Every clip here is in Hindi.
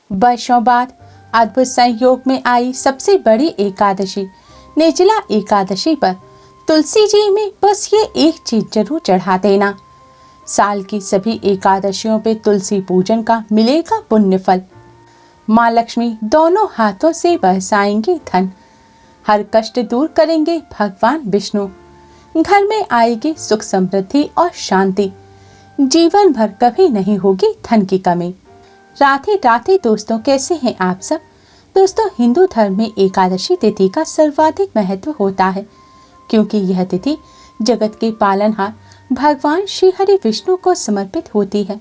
वर्षों बाद अद्भुत संयोग में आई सबसे बड़ी एकादशी निर्जला एकादशी पर तुलसी जी में बस ये एक चीज जरूर चढ़ा देना। साल की सभी एकादशियों पे तुलसी पूजन का मिलेगा पुण्य फल। माँ लक्ष्मी दोनों हाथों से बरसाएंगी धन, हर कष्ट दूर करेंगे भगवान विष्णु। घर में आएगी सुख समृद्धि और शांति, जीवन भर कभी नहीं होगी धन की कमी। राधे राधे दोस्तों, कैसे हैं आप सब। दोस्तों, हिंदू धर्म में एकादशी तिथि का सर्वाधिक महत्व होता है, क्योंकि यह तिथि जगत के पालनहार भगवान श्री हरि विष्णु को समर्पित होती है।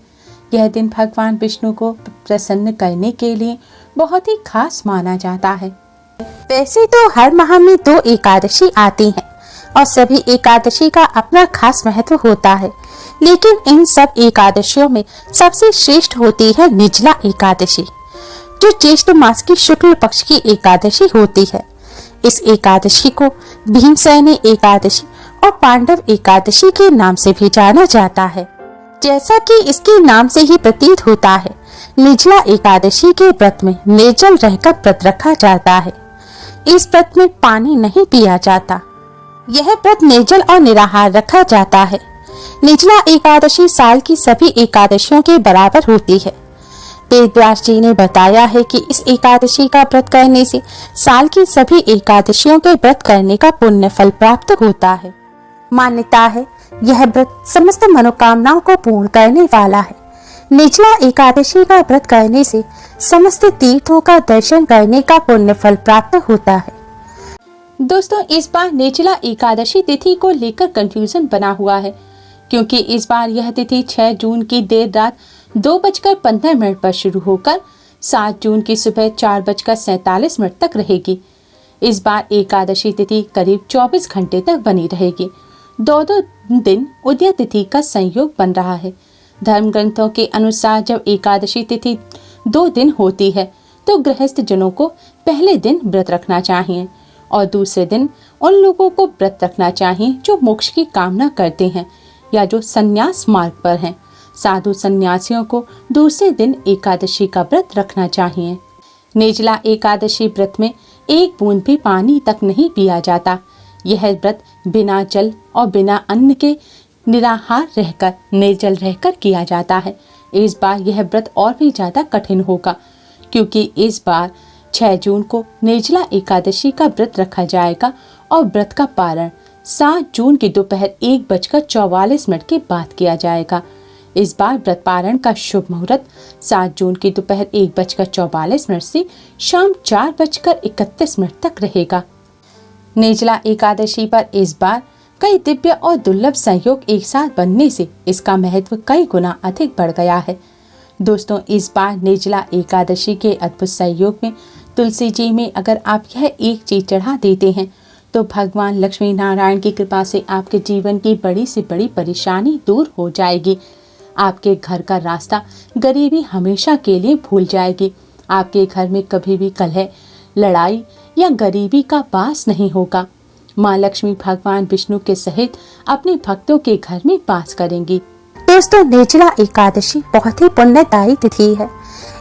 यह दिन भगवान विष्णु को प्रसन्न करने के लिए बहुत ही खास माना जाता है। वैसे तो हर माह में 2 एकादशी आती हैं और सभी एकादशी का अपना खास महत्व होता है, लेकिन इन सब एकादशियों में सबसे श्रेष्ठ होती है निर्जला एकादशी, जो ज्येष्ठ मास की शुक्ल पक्ष की एकादशी होती है। इस एकादशी को भीमसेनी एकादशी और पांडव एकादशी के नाम से भी जाना जाता है। जैसा कि इसके नाम से ही प्रतीत होता है, निर्जला एकादशी के व्रत में निर्जल रहकर व्रत रखा जाता है। इस व्रत में पानी नहीं पिया जाता। यह व्रत निर्जल और निराहार रखा जाता है। निर्जला एकादशी साल की सभी एकादशियों के बराबर होती है। वेदव्यास जी ने बताया है कि इस एकादशी का व्रत करने से साल की सभी एकादशियों के व्रत करने का पुण्य फल प्राप्त होता है। मान्यता है यह व्रत समस्त मनोकामनाओं को पूर्ण करने वाला है। निर्जला एकादशी का व्रत करने से समस्त तीर्थों का दर्शन करने का पुण्य फल प्राप्त होता है। दोस्तों, इस बार निर्जला एकादशी तिथि को लेकर कंफ्यूजन बना हुआ है, क्योंकि इस बार यह तिथि 6 जून की देर रात 2:15 पर शुरू होकर 7 जून की सुबह 4:47 तक रहेगी। इस बार एकादशी तिथि करीब 24 घंटे तक बनी रहेगी। 2 दिन उदय तिथि का संयोग बन रहा है। धर्म ग्रंथों के अनुसार जब एकादशी तिथि 2 दिन होती है तो गृहस्थ जनों को पहले दिन व्रत रखना चाहिए और दूसरे दिन उन लोगों को व्रत रखना चाहिए जो मोक्ष की कामना करते हैं या जो संन्यास मार्ग पर हैं। साधु सन्यासियों को दूसरे दिन एकादशी का व्रत रखना चाहिए। निर्जला एकादशी व्रत में एक बूंद भी पानी तक नहीं पिया जाता। यह व्रत बिना जल और बिना अन्न के निराहार रहकर निर्जल रहकर किया जाता है। इस बार यह व्रत और भी ज्यादा कठिन होगा, क्योंकि इस बार 6 जून को निर्जला एकादशी का व्रत रखा जाएगा और व्रत का पारण 7 जून की दोपहर 1:44 के बाद किया जाएगा। इस बार व्रत पारण का शुभ मुहूर्त 7 जून की दोपहर 1:44 से शाम 4:31 तक रहेगा। निर्जला एकादशी पर इस बार कई दिव्य और दुर्लभ संयोग एक साथ बनने से इसका महत्व कई गुना अधिक बढ़ गया है। दोस्तों, इस बार निर्जला एकादशी के अद्भुत संयोग में तुलसी जी में अगर आप यह एक चीज चढ़ा देते हैं तो भगवान लक्ष्मी नारायण की कृपा से आपके जीवन की बड़ी से बड़ी परेशानी दूर हो जाएगी। आपके घर का रास्ता गरीबी हमेशा के लिए भूल जाएगी। आपके घर में कभी भी कलह, लड़ाई या गरीबी का वास नहीं होगा। माँ लक्ष्मी भगवान विष्णु के सहित अपने भक्तों के घर में वास करेंगी। दोस्तों, निर्जला एकादशी बहुत ही पुण्यदायी तिथि है।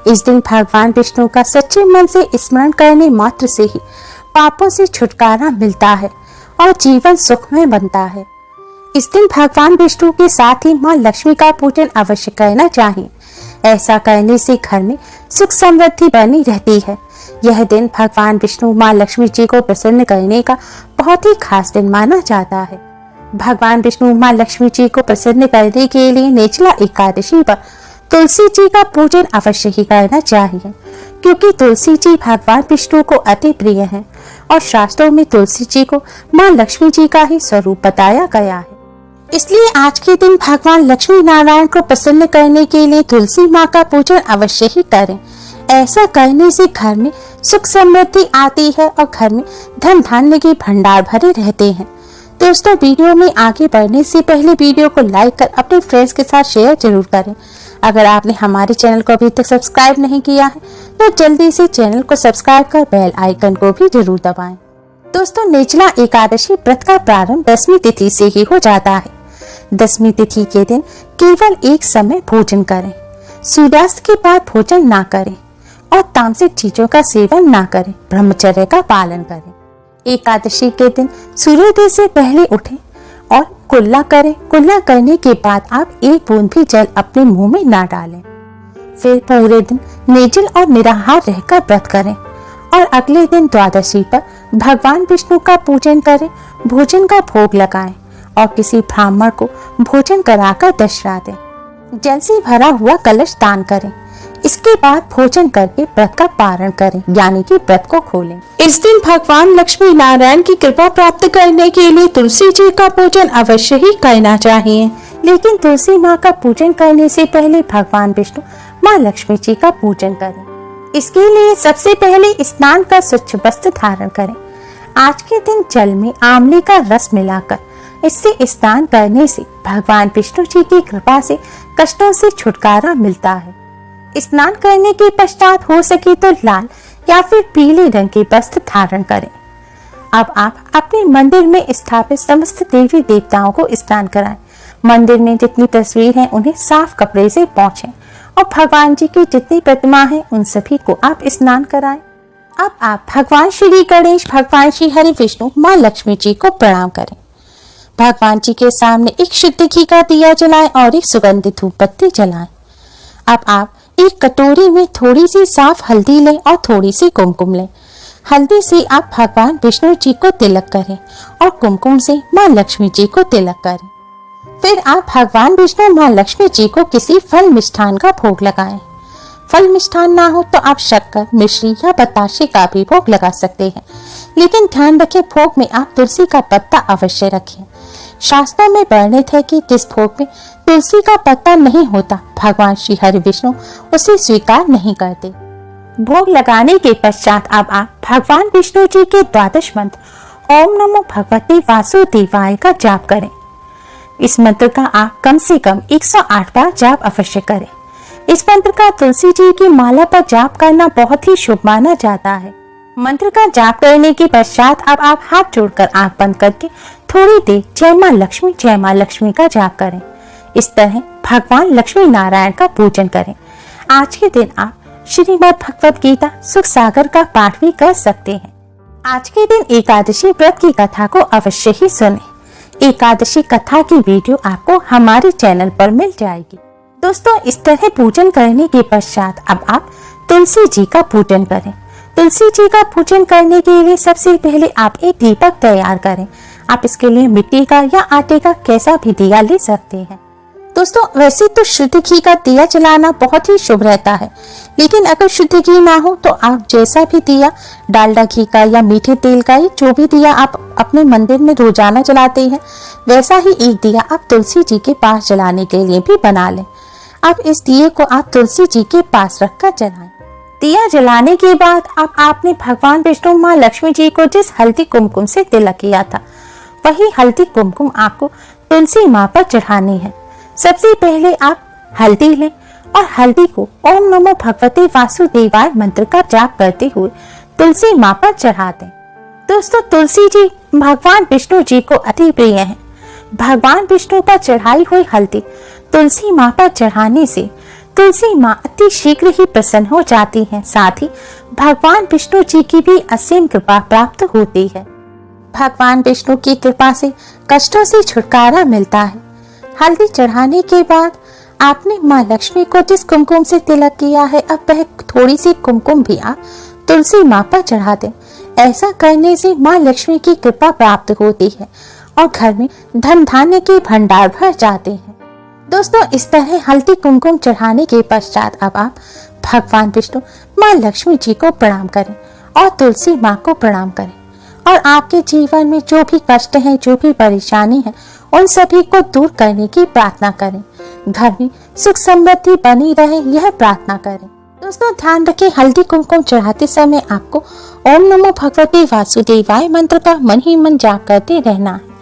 इस दिन भगवान विष्णु का सच्चे मन से स्मरण करने मात्र से ही पापों से छुटकारा मिलता है और जीवन सुखमय बनता है। इस दिन भगवान विष्णु के साथ ही माँ लक्ष्मी का पूजन अवश्य करना चाहिए। ऐसा करने से घर में सुख समृद्धि बनी रहती है। यह दिन भगवान विष्णु माँ लक्ष्मी जी को प्रसन्न करने का बहुत ही खास दिन माना जाता है। भगवान विष्णु माँ लक्ष्मी जी को प्रसन्न करने के लिए निर्जला एकादशी पर तुलसी जी का पूजन अवश्य ही करना चाहिए, क्योंकि तुलसी जी भगवान विष्णु को अति प्रिय हैं और शास्त्रों में तुलसी जी को माँ लक्ष्मी जी का ही स्वरूप बताया गया है। इसलिए आज के दिन भगवान लक्ष्मी नारायण को प्रसन्न करने के लिए तुलसी माँ का पूजन अवश्य ही करें। ऐसा करने से घर में सुख समृद्धि आती है और घर में धन धान्य के भंडार भरे रहते हैं। दोस्तों, वीडियो में आगे बढ़ने से पहले वीडियो को लाइक कर अपने फ्रेंड्स के साथ शेयर जरूर करें। अगर आपने हमारे चैनल को अभी तक सब्सक्राइब नहीं किया है तो जल्दी से चैनल को सब्सक्राइब कर बेल आइकन को भी जरूर दबाएं। दोस्तों, निर्जला एकादशी व्रत का प्रारंभ 10वीं तिथि से ही हो जाता है। 10वीं तिथि के दिन केवल एक समय भोजन करें, सूर्यास्त के बाद भोजन ना करें और तामसिक चीजों का सेवन ना करें, ब्रह्मचर्य का पालन करें। एकादशी के दिन सूर्योदय से पहले उठें और कुल्ला करें। कुल्ला करने के बाद आप एक बूंद भी जल अपने मुंह में ना डालें। फिर पूरे दिन निर्जल और निराहार रहकर व्रत करें और अगले दिन द्वादशी पर भगवान विष्णु का पूजन करें, भोजन का भोग लगाएं और किसी ब्राह्मण को भोजन कराकर दशरा दें। जल से भरा हुआ कलश दान करें। इसके बाद भोजन करके व्रत का पारण करें, यानी कि व्रत को खोलें। इस दिन भगवान लक्ष्मी नारायण की कृपा प्राप्त करने के लिए तुलसी जी का पूजन अवश्य ही करना चाहिए। लेकिन तुलसी माँ का पूजन करने से पहले भगवान विष्णु माँ लक्ष्मी जी का पूजन करें। इसके लिए सबसे पहले स्नान कर स्वच्छ वस्त्र धारण करें। आज के दिन जल में आंवले का रस मिलाकर इससे स्नान करने से भगवान विष्णु जी की कृपा से कष्टों से छुटकारा मिलता है। स्नान करने के पश्चात हो सके तो लाल या फिर पीले रंग के वस्त्र धारण करें। अब आप अपने मंदिर में स्थापित समस्त देवी देवताओं को स्नान कराएं। मंदिर में जितनी तस्वीर हैं उन्हें साफ कपड़े से पोंछें और भगवान जी की जितनी प्रतिमा है उन सभी को आप स्नान कराएं। अब आप भगवान श्री गणेश, भगवान श्री हरि विष्णु, माँ लक्ष्मी जी को प्रणाम करें। भगवान जी के सामने एक शुद्ध घी का दिया जलाएं और एक सुगंधित धूप बत्ती जलाएं। अब आप एक कटोरी में थोड़ी सी साफ हल्दी लें और थोड़ी सी कुमकुम लें। हल्दी से आप भगवान विष्णु जी को तिलक करें और कुमकुम से माँ लक्ष्मी जी को तिलक करें। फिर आप भगवान विष्णु, माँ लक्ष्मी जी को किसी फल मिष्ठान का भोग लगाएं। फल मिष्ठान ना हो तो आप शक्कर, मिश्री या बताशे का भी भोग लगा सकते हैं, लेकिन ध्यान रखें भोग में आप तुलसी का पत्ता अवश्य रखें। शास्त्रों में वर्णित है कि जिस भोग में तुलसी का पत्ता नहीं होता भगवान श्री हरि विष्णु उसे स्वीकार नहीं करते। भोग लगाने के पश्चात अब आप भगवान विष्णु जी के द्वादश मंत्र ओम नमो भगवते वासुदेवाय का जाप करें। इस मंत्र का आप कम से कम 108 बार जाप अवश्य करें। इस मंत्र का तुलसी जी की माला पर जाप करना बहुत ही शुभ माना जाता है। मंत्र का जाप करने के पश्चात अब आप हाथ जोड़कर आंख बंद करके थोड़ी देर जय माँ लक्ष्मी का जाप करें। इस तरह भगवान लक्ष्मी नारायण का पूजन करें। आज के दिन आप श्रीमद् भगवत गीता सुख सागर का पाठ भी कर सकते हैं। आज के दिन एकादशी व्रत की कथा को अवश्य ही सुनें। एकादशी कथा की वीडियो आपको हमारे चैनल पर मिल जाएगी। दोस्तों, इस तरह पूजन करने के पश्चात अब आप तुलसी जी का पूजन करें। तुलसी जी का पूजन करने के लिए सबसे पहले आप एक दीपक तैयार करें। आप इसके लिए मिट्टी का या आटे का कैसा भी दिया ले सकते हैं। दोस्तों, वैसे तो शुद्ध घी का दिया जलाना बहुत ही शुभ रहता है, लेकिन अगर शुद्ध घी ना हो तो आप जैसा भी दिया, डालडा घी का या मीठे तेल का, जो भी दिया आप अपने मंदिर में रोजाना जलाते हैं, वैसा ही एक दिया आप तुलसी जी के पास जलाने के लिए भी बना लें। अब इस दिए को आप तुलसी जी के पास रखकर जलाएं। दिया जलाने के बाद अब आपने भगवान विष्णु, माँ लक्ष्मी जी को जिस हल्दी कुमकुम से तिलक किया था, वही हल्दी कुमकुम आपको तुलसी माँ पर चढ़ानी है। सबसे पहले आप हल्दी लें और हल्दी को ओम नमो भगवते वासुदेवाय मंत्र का जाप करते हुए तुलसी माँ पर चढ़ा दें। दोस्तों, तुलसी जी भगवान विष्णु जी को अति प्रिय हैं। भगवान विष्णु पर चढ़ाई हुई हल्दी तुलसी माँ पर चढ़ाने से तुलसी माँ अति शीघ्र ही प्रसन्न हो जाती हैं। साथ ही भगवान विष्णु जी की भी असीम कृपा प्राप्त होती है। भगवान विष्णु की कृपा से कष्टों से छुटकारा मिलता है। हल्दी चढ़ाने के बाद आपने माँ लक्ष्मी को जिस कुमकुम से तिलक किया है, अब वह थोड़ी सी कुमकुम भी आप तुलसी माँ पर चढ़ा दें। ऐसा करने से माँ लक्ष्मी की कृपा प्राप्त होती है और घर में धन धान्य के भंडार भर जाते हैं। दोस्तों, इस तरह हल्दी कुमकुम चढ़ाने के पश्चात अब आप भगवान विष्णु, माँ लक्ष्मी जी को प्रणाम करें और तुलसी माँ को प्रणाम करें और आपके जीवन में जो भी कष्ट है, जो भी परेशानी है, उन सभी को दूर करने की प्रार्थना करें। घर में सुख समृद्धि बनी रहे, यह प्रार्थना करें। दोस्तों, ध्यान रखें, हल्दी कुमकुम चढ़ाते समय आपको ओम नमो भगवते वासुदेवाय मंत्र का मन ही मन जाप करते रहना है।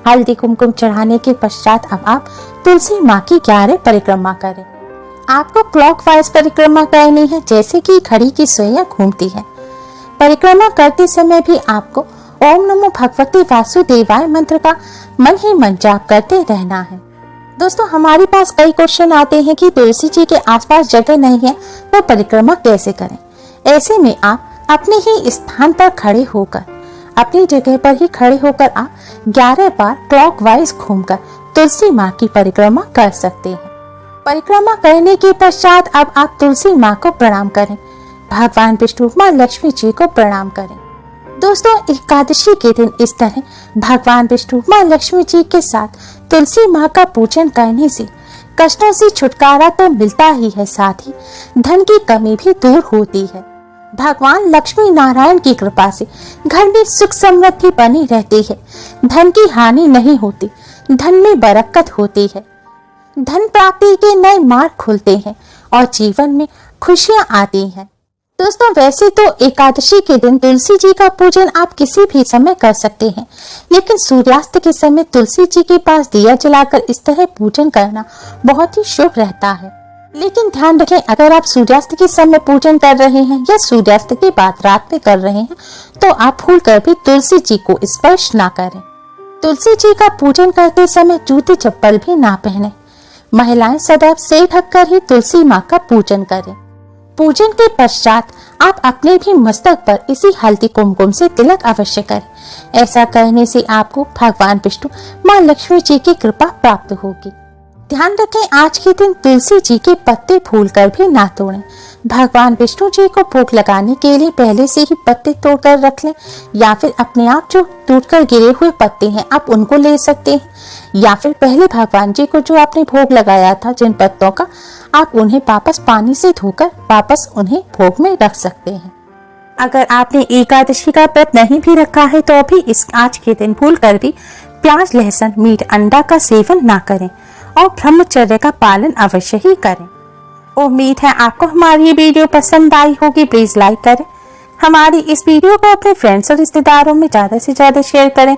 हल्दी कुमकुम चढ़ाने के पश्चात अब आप तुलसी माँ की 11 परिक्रमा करें। आपको क्लॉकवाइज परिक्रमा करनी है, जैसे कि घड़ी की सुइयां घूमती है। परिक्रमा करते समय भी आपको ओम नमो भगवते वासुदेवाय मंत्र का मन ही मन जाप करते रहना है। दोस्तों, हमारे पास कई क्वेश्चन आते हैं कि तुलसी जी के आसपास जगह नहीं है तो परिक्रमा कैसे करें। ऐसे में आप अपने ही स्थान पर खड़े होकर, अपनी जगह पर ही खड़े होकर आप 11 बार क्लॉकवाइज घूमकर तुलसी माँ की परिक्रमा कर सकते हैं। परिक्रमा करने के पश्चात अब आप तुलसी माँ को प्रणाम करें, भगवान विष्णु, माँ लक्ष्मी जी को प्रणाम करें। दोस्तों, एकादशी के दिन इस तरह भगवान विष्णु, माँ लक्ष्मी जी के साथ तुलसी माँ का पूजन करने से कष्टों से छुटकारा तो मिलता ही है, साथ ही धन की कमी भी दूर होती है। भगवान लक्ष्मी नारायण की कृपा से घर में सुख समृद्धि बनी रहती है, धन की हानि नहीं होती, धन में बरकत होती है, धन प्राप्ति के नए मार्ग खुलते हैं और जीवन में खुशियां आती हैं। दोस्तों, वैसे तो एकादशी के दिन तुलसी जी का पूजन आप किसी भी समय कर सकते हैं, लेकिन सूर्यास्त के समय तुलसी जी के पास दिया जलाकर इस तरह पूजन करना बहुत ही शुभ रहता है। लेकिन ध्यान रखें, अगर आप सूर्यास्त के समय पूजन कर रहे हैं या सूर्यास्त के बाद रात में कर रहे हैं तो आप भूल कर भी तुलसी जी को स्पर्श ना करें। तुलसी जी का पूजन करते समय जूते चप्पल भी ना पहने। महिलाएं सदैव सिर ढककर ही तुलसी माँ का पूजन करें। पूजन के पश्चात आप अपने भी मस्तक पर इसी हल्दी कुमकुम से तिलक अवश्य करें। ऐसा करने से आपको भगवान विष्णु, माँ लक्ष्मी जी की कृपा प्राप्त होगी। ध्यान रखें, आज के दिन तुलसी जी के पत्ते फूल कर भी ना तोड़ें। भगवान विष्णु जी को भोग लगाने के लिए पहले से ही पत्ते तोड़कर रख लें, या फिर अपने आप जो टूटकर गिरे हुए पत्ते हैं आप उनको ले सकते हैं, या फिर पहले भगवान जी को जो आपने भोग लगाया था जिन पत्तों का, आप उन्हें वापस पानी से धोकर वापस उन्हें भोग में रख सकते हैं। अगर आपने एकादशी का व्रत नहीं भी रखा है तो अभी इस आज के दिन भूल कर भी प्याज, लहसुन, मीट, अंडा का सेवन ना करें और ब्रह्मचर्य का पालन अवश्य ही करें। उम्मीद है आपको हमारी ये वीडियो पसंद आई होगी। प्लीज लाइक करें, हमारी इस वीडियो को अपने फ्रेंड्स और रिश्तेदारों में ज्यादा से ज्यादा शेयर करें,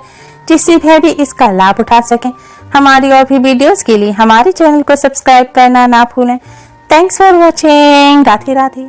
जिससे वह भी इसका लाभ उठा सकें। हमारी और भी वीडियोस के लिए हमारे चैनल को सब्सक्राइब करना ना भूलें। Thanks for watching. Radhe Radhe.